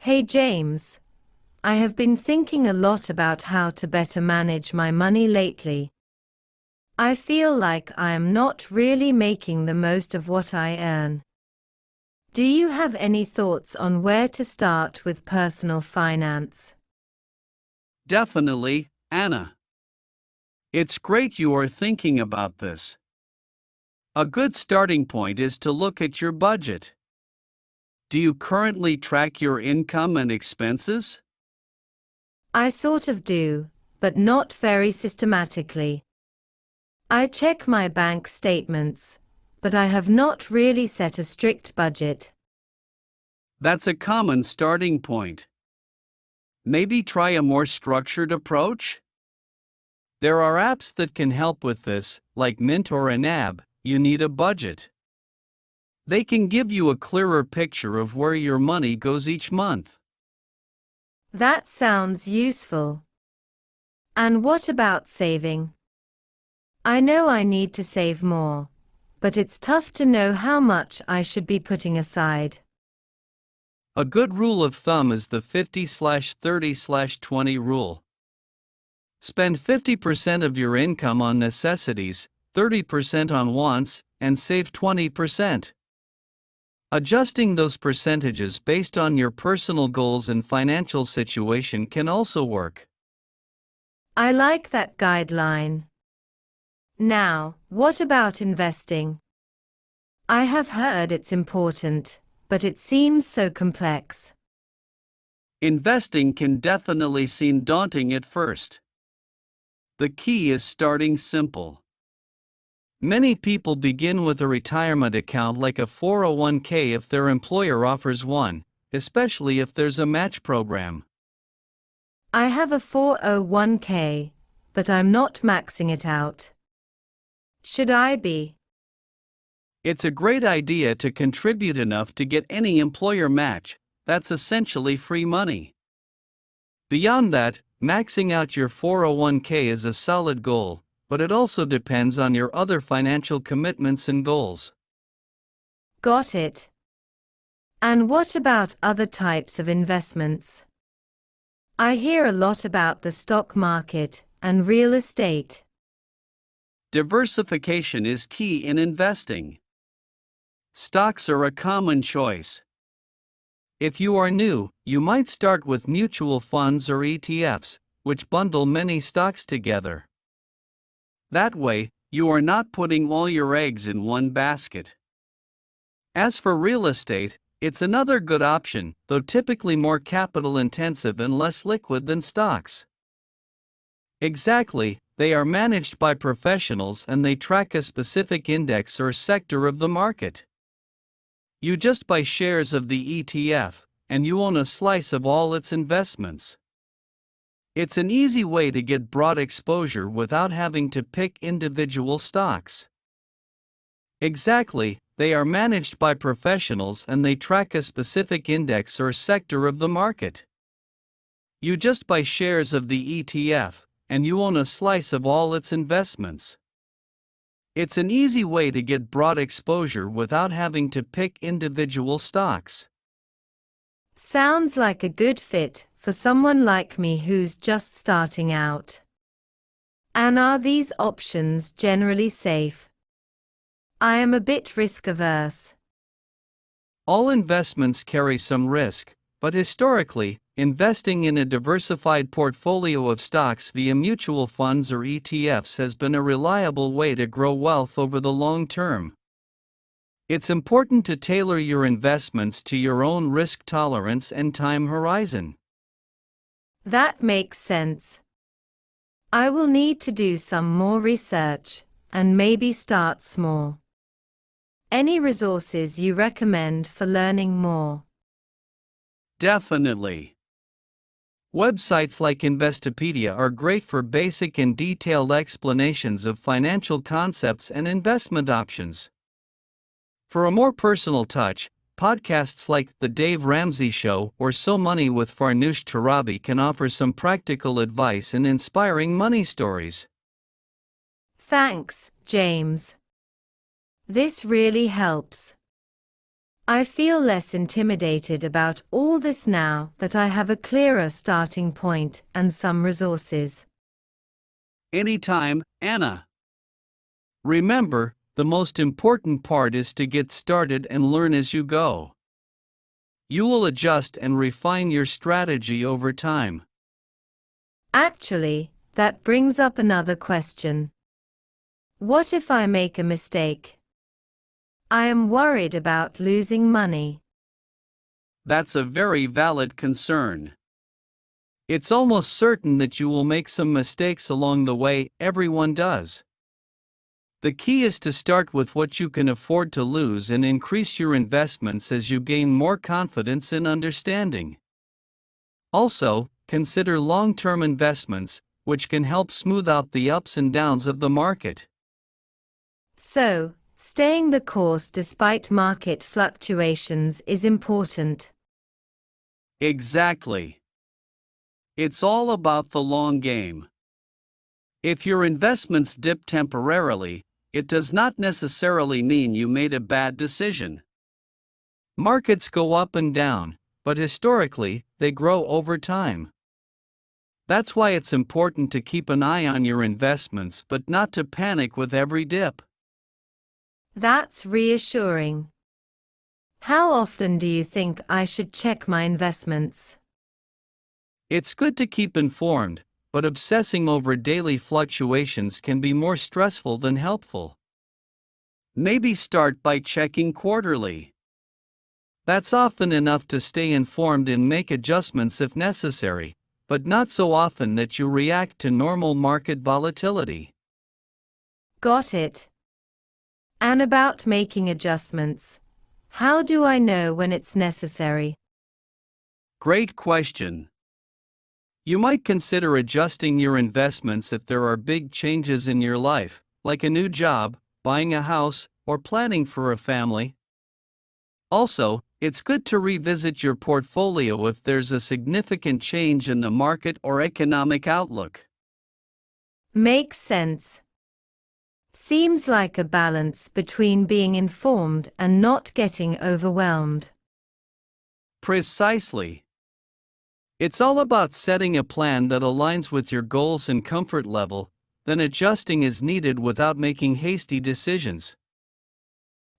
Hey James, I have been thinking a lot about how to better manage my money lately. I feel like I am not really making the most of what I earn. Do you have any thoughts on where to start with personal finance? Definitely, Anna. It's great you are thinking about this. A good starting point is to look at your budget. Do you currently track your income and expenses? I sort of do, but not very systematically. I check my bank statements, but I have not really set a strict budget. That's a common starting point. Maybe try a more structured approach? There are apps that can help with this, like Mint or Anab. You need a budget. They can give you a clearer picture of where your money goes each month. That sounds useful. And what about saving? I know I need to save more, but it's tough to know how much I should be putting aside. A good rule of thumb is the 50/30/20 rule. Spend 50% of your income on necessities, 30% on wants, and save 20%. Adjusting those percentages based on your personal goals and financial situation can also work. I like that guideline. Now, what about investing? I have heard it's important, but it seems so complex. Investing can definitely seem daunting at first. The key is starting simple. Many people begin with a retirement account like a 401k if their employer offers one, especially if there's a match program. I have a 401k, but I'm not maxing it out. Should I be? It's a great idea to contribute enough to get any employer match. That's essentially free money. Beyond that, maxing out your 401k is a solid goal, but it also depends on your other financial commitments and goals. Got it. And what about other types of investments? I hear a lot about the stock market and real estate. Diversification is key in investing. Stocks are a common choice. If you are new, you might start with mutual funds or ETFs, which bundle many stocks together. That way, you are not putting all your eggs in one basket. As for real estate, it's another good option, though typically more capital intensive and less liquid than stocks. Exactly, they are managed by professionals and they track a specific index or sector of the market. You just buy shares of the ETF, and you own a slice of all its investments. It's an easy way to get broad exposure without having to pick individual stocks. Exactly, they are managed by professionals and they track a specific index or sector of the market. You just buy shares of the ETF, and you own a slice of all its investments. It's an easy way to get broad exposure without having to pick individual stocks. Sounds like a good fit for someone like me who's just starting out. And are these options generally safe? I am a bit risk-averse. All investments carry some risk, but historically, investing in a diversified portfolio of stocks via mutual funds or ETFs has been a reliable way to grow wealth over the long term. It's important to tailor your investments to your own risk tolerance and time horizon. That makes sense. I will need to do some more research and maybe start small. Any resources you recommend for learning more? Definitely. Websites like Investopedia are great for basic and detailed explanations of financial concepts and investment options. For a more personal touch, podcasts like The Dave Ramsey Show or So Money with Farnoosh Torabi can offer some practical advice and inspiring money stories. Thanks, James. This really helps. I feel less intimidated about all this now that I have a clearer starting point and some resources. Anytime, Anna. Remember, the most important part is to get started and learn as you go. You will adjust and refine your strategy over time. Actually, that brings up another question. What if I make a mistake? I am worried about losing money. That's a very valid concern. It's almost certain that you will make some mistakes along the way, everyone does. The key is to start with what you can afford to lose and increase your investments as you gain more confidence and understanding. Also, consider long-term investments, which can help smooth out the ups and downs of the market. So, staying the course despite market fluctuations is important. Exactly. It's all about the long game. If your investments dip temporarily, it does not necessarily mean you made a bad decision. Markets go up and down, but historically, they grow over time. That's why it's important to keep an eye on your investments but not to panic with every dip. That's reassuring. How often do you think I should check my investments? It's good to keep informed, but obsessing over daily fluctuations can be more stressful than helpful. Maybe start by checking quarterly. That's often enough to stay informed and make adjustments if necessary, but not so often that you react to normal market volatility. Got it. And about making adjustments, how do I know when it's necessary? Great question. You might consider adjusting your investments if there are big changes in your life, like a new job, buying a house, or planning for a family. Also, it's good to revisit your portfolio if there's a significant change in the market or economic outlook. Makes sense. Seems like a balance between being informed and not getting overwhelmed. Precisely. It's all about setting a plan that aligns with your goals and comfort level, then adjusting as needed without making hasty decisions.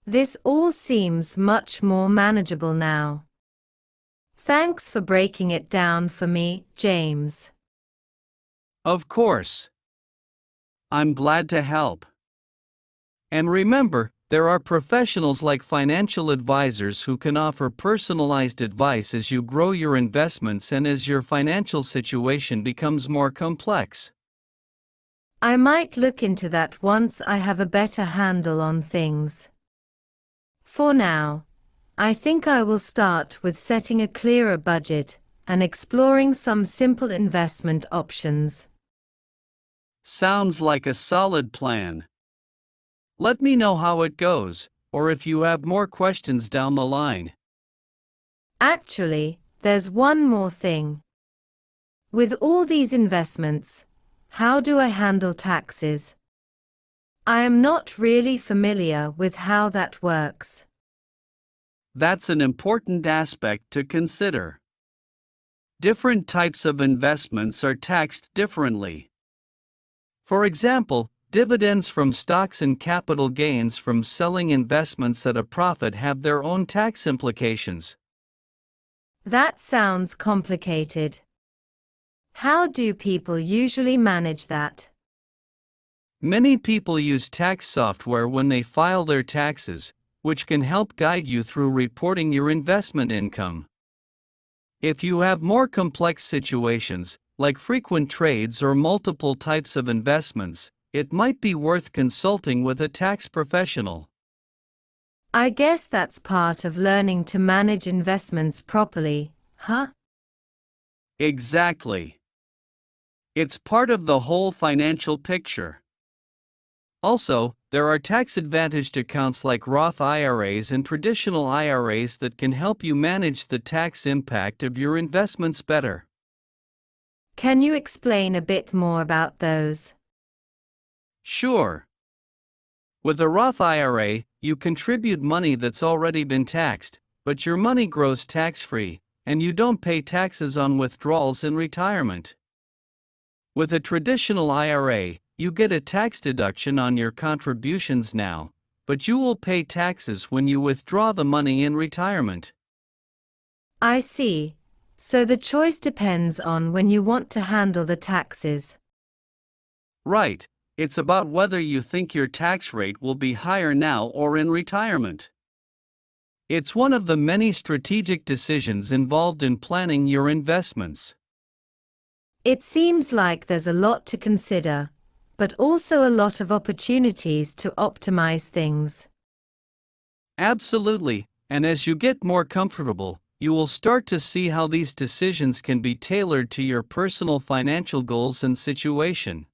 This all seems much more manageable now. Thanks for breaking it down for me, James. Of course. I'm glad to help. And remember, there are professionals like financial advisors who can offer personalized advice as you grow your investments and as your financial situation becomes more complex. I might look into that once I have a better handle on things. For now, I think I will start with setting a clearer budget and exploring some simple investment options. Sounds like a solid plan. Let me know how it goes, or if you have more questions down the line. Actually, there's one more thing. With all these investments, how do I handle taxes? I am not really familiar with how that works. That's an important aspect to consider. Different types of investments are taxed differently. For example, dividends from stocks and capital gains from selling investments at a profit have their own tax implications. That sounds complicated. How do people usually manage that? Many people use tax software when they file their taxes, which can help guide you through reporting your investment income. If you have more complex situations, like frequent trades or multiple types of investments, it might be worth consulting with a tax professional. I guess that's part of learning to manage investments properly, huh? Exactly. It's part of the whole financial picture. Also, there are tax-advantaged accounts like Roth IRAs and traditional IRAs that can help you manage the tax impact of your investments better. Can you explain a bit more about those? Sure. With a Roth IRA, you contribute money that's already been taxed, but your money grows tax-free, and you don't pay taxes on withdrawals in retirement. With a traditional IRA, you get a tax deduction on your contributions now, but you will pay taxes when you withdraw the money in retirement. I see. So the choice depends on when you want to handle the taxes. Right, it's about whether you think your tax rate will be higher now or in retirement. It's one of the many strategic decisions involved in planning your investments. It seems like there's a lot to consider, but also a lot of opportunities to optimize things. Absolutely, and as you get more comfortable, you will start to see how these decisions can be tailored to your personal financial goals and situation.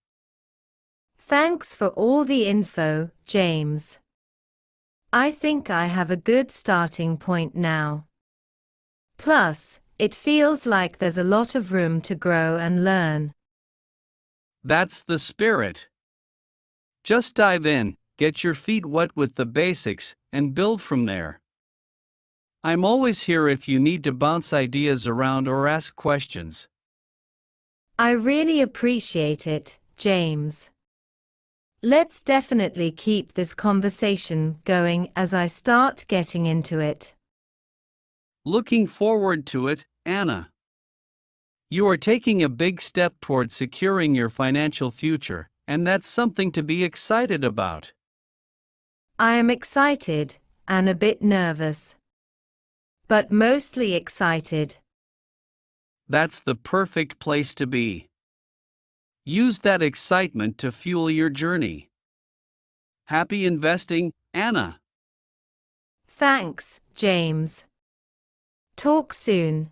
Thanks for all the info, James. I think I have a good starting point now. Plus, it feels like there's a lot of room to grow and learn. That's the spirit. Just dive in, get your feet wet with the basics, and build from there. I'm always here if you need to bounce ideas around or ask questions. I really appreciate it, James. Let's definitely keep this conversation going as I start getting into it. Looking forward to it, Anna. You are taking a big step toward securing your financial future, and that's something to be excited about. I am excited, and a bit nervous. But mostly excited. That's the perfect place to be. Use that excitement to fuel your journey. Happy investing, Anna. Thanks, James. Talk soon.